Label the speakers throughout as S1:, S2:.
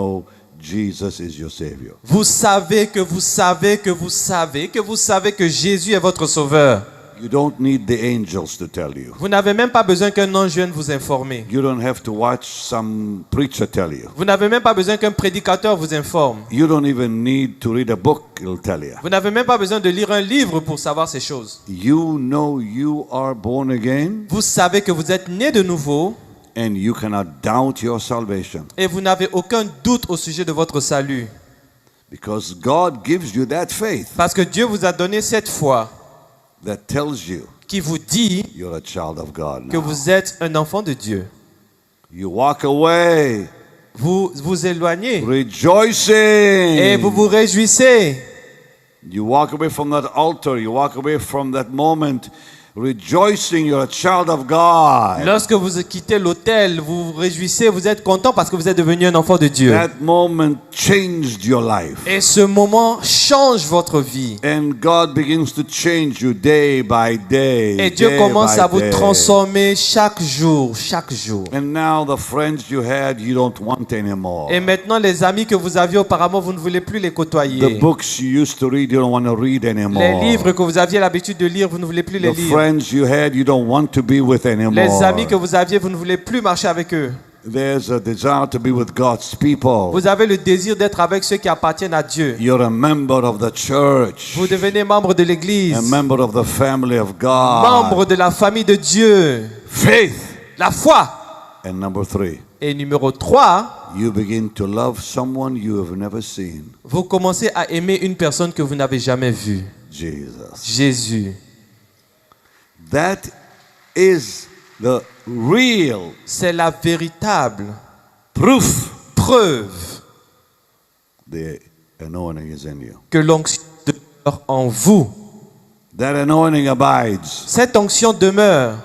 S1: know Jesus is your Savior.
S2: Vous savez que vous savez que vous savez que vous savez que Jésus est votre sauveur.
S1: You don't need the angels to tell you.
S2: Vous n'avez même pas besoin qu'un ange vienne vous informer.
S1: You don't have to watch some preacher tell you.
S2: Vous n'avez même pas besoin qu'un prédicateur vous informe.
S1: You don't even need to read a book, it'll tell you.
S2: Vous n'avez même pas besoin de lire un livre pour savoir ces choses.
S1: You know you are born again
S2: Vous savez que vous êtes né de nouveau
S1: and you cannot doubt your salvation
S2: et vous n'avez aucun doute au sujet de votre salut.
S1: because God gives you that faith
S2: Parce que Dieu vous a donné cette foi
S1: that tells you
S2: qui vous dit
S1: you're a child of God
S2: que
S1: now.
S2: vous êtes un enfant de Dieu.
S1: You walk away
S2: Vous vous éloignez
S1: rejoicing.
S2: et vous vous réjouissez.
S1: You walk away from that altar. You walk away from that moment rejoicing you're a child of God.
S2: Lorsque vous quittez l'autel, vous vous réjouissez, vous êtes content parce que vous êtes devenu un enfant de Dieu.
S1: That moment changed your life.
S2: Et ce moment change votre vie.
S1: And God begins to change you day by day.
S2: Et Dieu
S1: day
S2: commence
S1: by
S2: à vous
S1: day.
S2: transformer chaque jour, chaque jour.
S1: And now the friends you had, you don't want anymore.
S2: Et maintenant, les amis que vous aviez auparavant, vous ne voulez plus les
S1: The
S2: côtoyer.
S1: books you used to read, you don't want to read anymore.
S2: Les livres que vous aviez l'habitude de lire, vous ne voulez plus les
S1: The
S2: lire.
S1: friends you had, you don't want to be with anymore.
S2: Les amis que vous aviez, vous ne voulez plus marcher avec eux.
S1: There's a desire to be with God's people.
S2: Vous avez le désir d'être avec ceux qui appartiennent à Dieu.
S1: You're a member of the church,
S2: Vous devenez membre de l'Église,
S1: a member of the family of God.
S2: membre de la famille de Dieu.
S1: Faith.
S2: La foi.
S1: And number 3,
S2: Et numéro 3,
S1: you begin to love someone you have never seen.
S2: vous commencez à aimer une personne que vous n'avez jamais vue.
S1: Jesus.
S2: Jésus.
S1: That is the real
S2: C'est la véritable
S1: proof
S2: preuve
S1: the anointing is in you.
S2: que l'onction demeure en vous.
S1: That anointing abides
S2: Cette onction demeure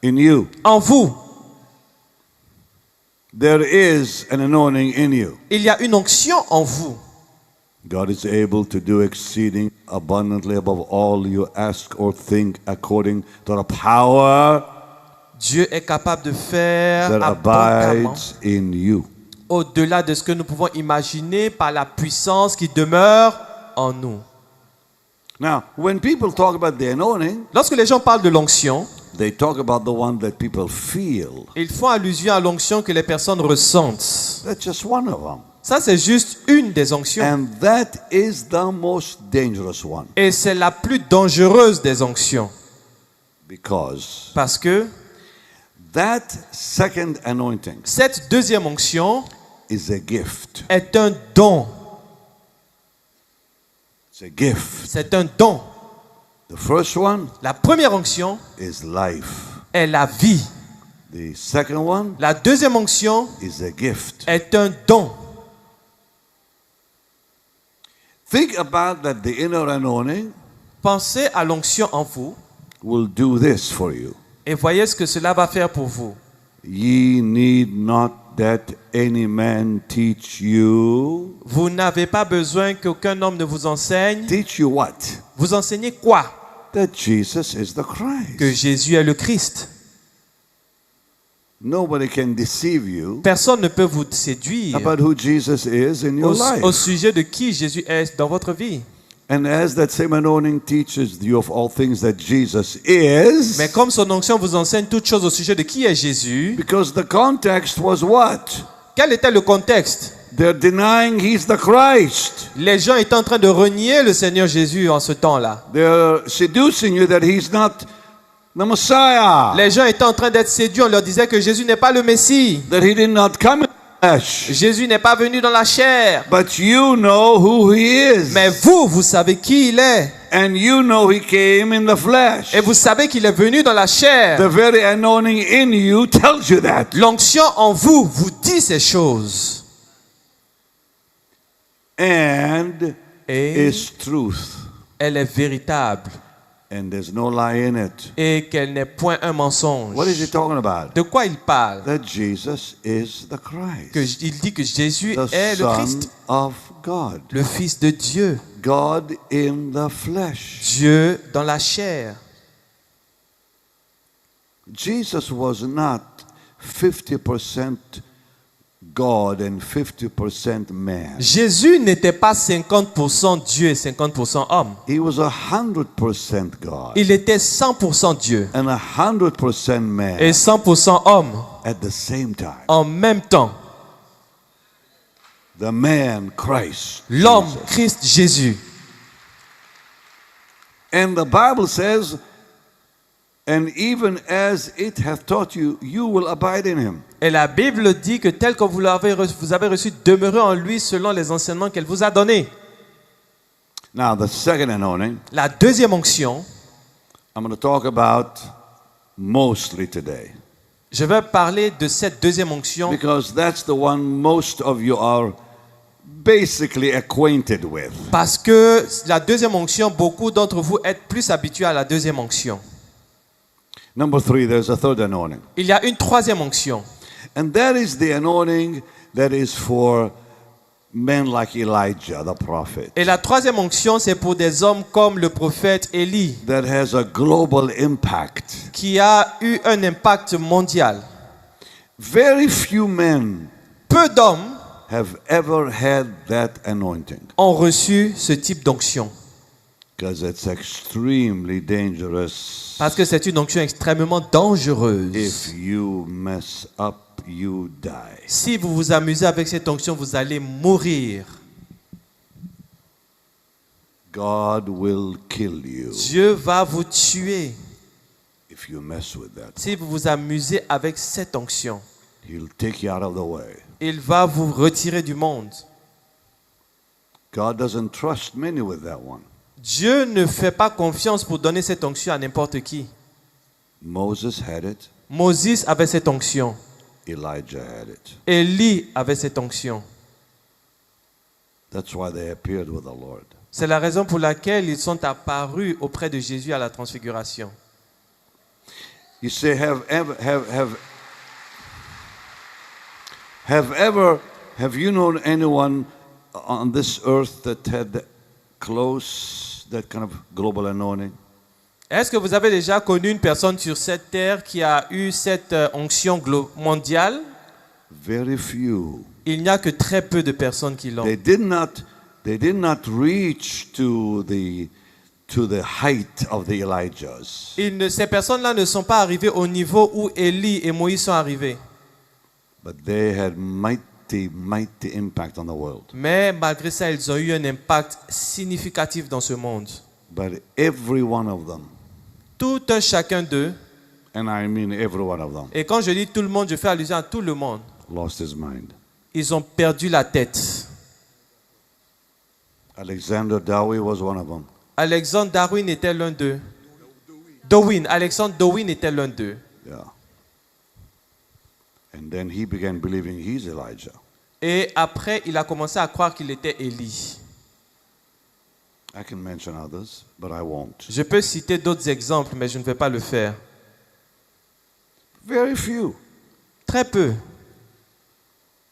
S1: in you.
S2: en vous.
S1: There is an anointing in you.
S2: Il y a une onction en vous.
S1: God is able to do exceeding abundantly above all you ask or think according to the power
S2: Dieu est capable de faire
S1: that
S2: abondamment
S1: abides in you.
S2: au-delà de ce que nous pouvons imaginer par la puissance qui demeure en nous.
S1: Now, when people talk about the anointing,
S2: Lorsque les gens parlent de l'onction,
S1: they talk about the one that people feel.
S2: ils font allusion à l'onction que les personnes ressentent.
S1: That's just one of them.
S2: Ça, c'est juste une des onctions.
S1: And that is the most dangerous one
S2: Et c'est la plus dangereuse des onctions.
S1: because
S2: Parce que
S1: that second anointing
S2: cette deuxième onction
S1: is a gift.
S2: est un don.
S1: It's a gift.
S2: C'est un don.
S1: The first one
S2: La première onction
S1: is life.
S2: est la vie.
S1: The second one
S2: La deuxième onction
S1: is a gift.
S2: est un don.
S1: Think about that the inner anointing
S2: Pensez à l'onction en vous
S1: will do this for you.
S2: et voyez ce que cela va faire pour vous.
S1: Ye need not that any man teach you.
S2: Vous n'avez pas besoin qu'aucun homme ne vous enseigne.
S1: Teach you what?
S2: Vous enseignez quoi?
S1: That Jesus is the
S2: Que
S1: Christ.
S2: Jésus est le Christ.
S1: Nobody can deceive you
S2: Personne ne peut vous séduire
S1: about who Jesus is in your
S2: au
S1: life.
S2: sujet de qui Jésus est dans votre vie.
S1: And as that same anointing teaches you of all things that Jesus is,
S2: Mais comme son onction vous enseigne toutes choses au sujet de qui est Jésus,
S1: because the context was what?
S2: quel était le contexte?
S1: They're denying he's the Christ.
S2: Les gens étaient en train de renier le Seigneur Jésus en ce temps-là.
S1: They're seducing you that he's not the Messiah,
S2: Les gens étaient en train d'être séduits. On leur disait que Jésus n'est pas le Messie.
S1: that he did not come in flesh.
S2: Jésus n'est pas venu dans la chair.
S1: But you know who he is.
S2: Mais vous, vous savez qui il est.
S1: And you know he came in the flesh.
S2: Et vous savez qu'il est venu dans la
S1: The
S2: chair.
S1: very anointing in you tells you that.
S2: L'onction en vous vous dit ces choses.
S1: And
S2: Et
S1: is truth.
S2: elle est véritable.
S1: And there's no lie in it.
S2: Et qu'elle n'est point un mensonge.
S1: What is he talking about?
S2: De quoi il parle?
S1: That Jesus is the Christ.
S2: Il dit que Jésus
S1: The
S2: est le
S1: Son
S2: Christ,
S1: of God.
S2: le Fils de Dieu.
S1: God in the flesh.
S2: Dieu dans la chair.
S1: Jesus was not 50% God and 50% man.
S2: Jésus n'était pas 50% Dieu et 50% homme.
S1: He was 100% God
S2: Il était 100% Dieu
S1: and 100% man
S2: et 100% homme
S1: at the same time.
S2: en même temps.
S1: The man, Christ.
S2: L'homme,
S1: Jesus.
S2: Christ Jésus.
S1: And the Bible says, and even as it hath taught you, you will abide in him.
S2: Et la Bible dit que tel que vous avez reçu, demeurez en lui selon les enseignements qu'elle vous a donnés.
S1: Now, the second anointing,
S2: La deuxième onction,
S1: I'm going to talk about mostly today.
S2: je vais parler de cette deuxième onction
S1: Because that's the one most of you are basically acquainted with.
S2: parce que la deuxième onction, beaucoup d'entre vous êtes plus habitués à la deuxième onction.
S1: Number 3, there's a third anointing.
S2: Il y a une troisième onction.
S1: And that is the anointing that is for men like Elijah, the prophet.
S2: Et la troisième onction, c'est pour des hommes comme le prophète Élie,
S1: That has a global impact.
S2: qui a eu un impact mondial.
S1: Very few men
S2: Peu d'hommes
S1: have ever had that anointing.
S2: ont reçu ce type d'onction.
S1: Because it's extremely dangerous.
S2: Parce que c'est une onction extrêmement dangereuse.
S1: If you mess up, you die.
S2: Si vous vous amusez avec cette onction, vous allez mourir.
S1: God will kill you
S2: Dieu va vous tuer
S1: if you mess with that.
S2: si vous vous amusez avec cette onction.
S1: He'll take you out of the way.
S2: Il va vous retirer du monde.
S1: God doesn't trust many with that one.
S2: Dieu ne fait pas confiance pour donner cette onction à n'importe qui.
S1: Moses had it.
S2: Moïse avait cette onction.
S1: Elijah had it.
S2: Élie avait cette onction.
S1: That's why they appeared with the Lord.
S2: C'est la raison pour laquelle ils sont apparus auprès de Jésus à la transfiguration.
S1: You say, have you known anyone on this earth that had that kind of global anointing?
S2: Est-ce que vous avez déjà connu une personne sur cette terre qui a eu cette onction mondiale?
S1: Very few.
S2: Il n'y a que très peu de personnes qui l'ont.
S1: They did not reach to the height of the Elijahs.
S2: Ces personnes-là ne sont pas arrivées au niveau où Élie et Moïse sont arrivés.
S1: But they had mighty impact on the world.
S2: Mais malgré ça, ils ont eu un impact significatif dans ce monde.
S1: But every one of them,
S2: Tout un chacun d'eux,
S1: and I mean every one of them,
S2: et quand je dis tout le monde, je fais allusion à tout le monde,
S1: lost his mind.
S2: ils ont perdu la tête.
S1: Alexander Dowie was one of them.
S2: Alexandre Darwin était l'un d'eux. Alexandre Darwin était l'un d'eux.
S1: Yeah. And then he began believing he's Elijah.
S2: Et après, il a commencé à croire qu'il était Élie.
S1: I can mention others, but I won't.
S2: Je peux citer d'autres exemples, mais je ne vais pas le faire.
S1: Very few.
S2: Très peu.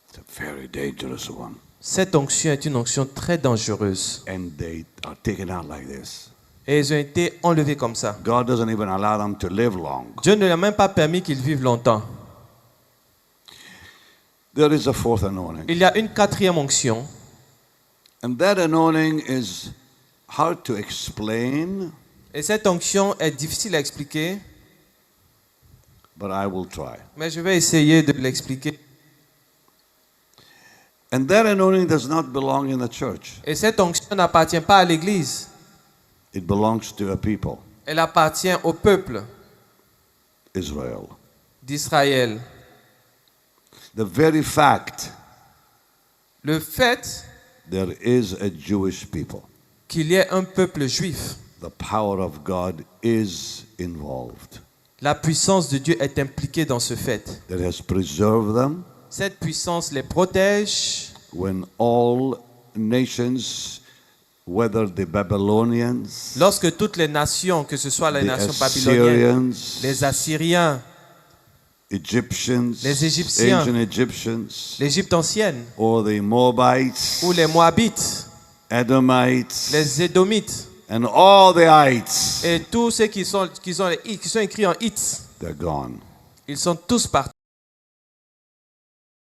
S1: It's a very dangerous one.
S2: Cette onction est une onction très dangereuse.
S1: And they are taken out like this.
S2: Et ils ont été enlevés comme ça.
S1: God doesn't even allow them to live long.
S2: Dieu ne leur a même pas permis qu'ils vivent longtemps.
S1: There is a fourth anointing.
S2: Il y a une quatrième onction.
S1: And that anointing is hard to explain,
S2: Et cette onction est difficile à expliquer,
S1: but I will try.
S2: mais je vais essayer de l'expliquer.
S1: And that anointing does not belong in the church.
S2: Et cette onction n'appartient pas à l'Église.
S1: It belongs to a people,
S2: Elle appartient au peuple
S1: Israel.
S2: d'Israël.
S1: The very fact
S2: Le fait
S1: there is a Jewish people,
S2: qu'il y ait un peuple juif,
S1: the power of God is involved.
S2: la puissance de Dieu est impliquée dans ce fait.
S1: That has preserved them
S2: Cette puissance les protège
S1: when all nations, whether the Babylonians,
S2: lorsque toutes les nations, que ce soit les
S1: the
S2: nations babyloniennes,
S1: Assyrians,
S2: les Assyriens,
S1: Egyptians,
S2: les Égyptiens,
S1: ancient Egyptians,
S2: l'Égypte ancienne,
S1: or the Moabites,
S2: ou les Moabites,
S1: Edomites,
S2: les Édomites,
S1: and all the ites,
S2: et tous ceux qui sont écrits en Hits,
S1: they're gone.
S2: ils sont tous partis.